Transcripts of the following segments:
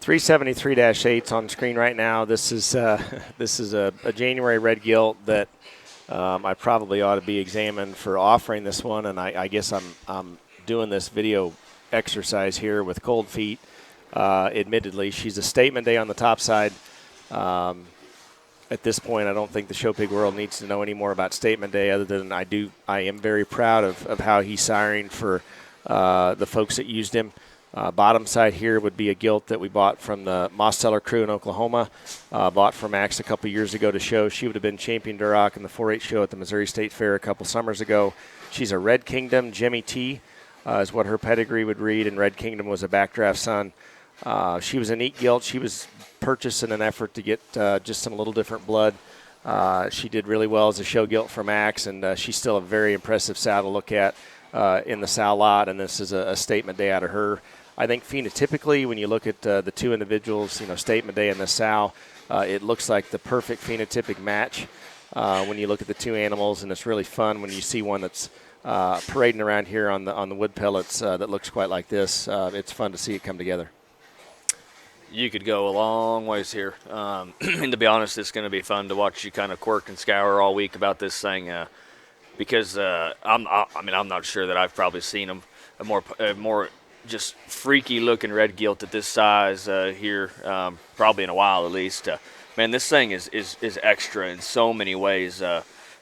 373-8's on screen right now. This is a January red gilt that I probably ought to be examined for offering this one, and I guess I'm doing this video exercise here with cold feet. Admittedly, she's a statement day on the top side. At this point, I don't think the show pig world needs to know any more about statement day, other than I am very proud of how he's siring for the folks that used him. Bottom side here would be a gilt that we bought from the Mosteller crew in Oklahoma, bought from Max a couple years ago to show. She would have been champion Duroc in the 4-H show at the Missouri State Fair a couple summers ago. She's a Red Kingdom Jimmy T, is what her pedigree would read, and Red Kingdom was a backdraft son. She was a neat gilt. She was purchased in an effort to get just some little different blood. She did really well as a show gilt for Max, and she's still a very impressive sow to look at in the sow lot, and this is a statement day out of her. I think phenotypically, when you look at the two individuals, statement day and the sow, it looks like the perfect phenotypic match when you look at the two animals, and it's really fun when you see one that's parading around here on the wood pellets that looks quite like this. It's fun to see it come together. You could go a long ways here. And to be honest, it's going to be fun to watch you kind of quirk and scour all week about this thing because I'm not sure that I've probably seen a more just freaky looking red gilt at this size here, probably in a while at least. Man, this thing is extra in so many ways.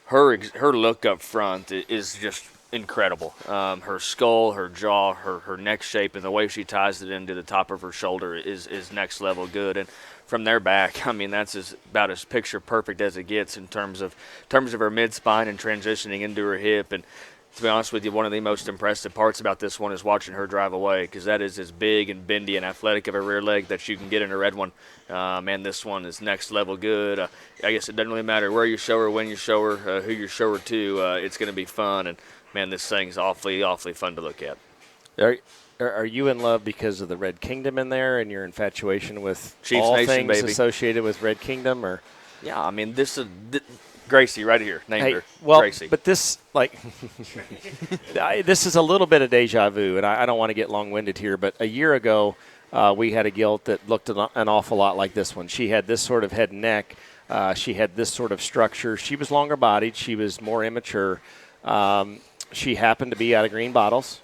Her look up front is just incredible. Her skull, her jaw, her neck shape, and the way she ties it into the top of her shoulder is next level good. And from there back, that's about as picture perfect as it gets in terms of her mid spine and transitioning into her hip. And to be honest with you, one of the most impressive parts about this one is watching her drive away, because that is as big and bendy and athletic of a rear leg that you can get in a red one. Man, this one is next level good. I guess it doesn't really matter where you show her, when you show her, who you show her to. It's going to be fun, and man, this thing's awfully fun to look at. Are you in love because of the Red Kingdom in there and your infatuation with Chiefs all Nation, things baby, associated with Red Kingdom? Or yeah, this is Gracie right here, named her. Well, Gracie. But this, this is a little bit of deja vu, and I don't want to get long-winded here, but a year ago we had a gilt that looked an awful lot like this one. She had this sort of head and neck. She had this sort of structure. She was longer-bodied. She was more immature. She happened to be out of green bottles.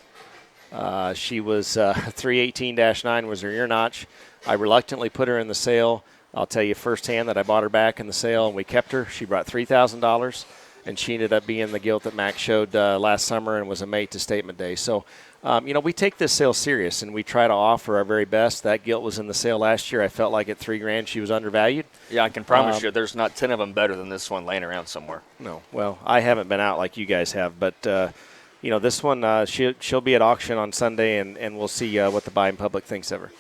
She was 318-9 was her ear notch. I reluctantly put her in the sale. I'll tell you firsthand that I bought her back in the sale, and we kept her. She brought $3,000, and she ended up being the gilt that Max showed last summer and was a mate to statement day. So, we take this sale serious, and we try to offer our very best. That gilt was in the sale last year. I felt like at $3,000 she was undervalued. Yeah, I can promise you there's not 10 of them better than this one laying around somewhere. No. Well, I haven't been out like you guys have, but this one, she'll be at auction on Sunday, and we'll see what the buying public thinks of her.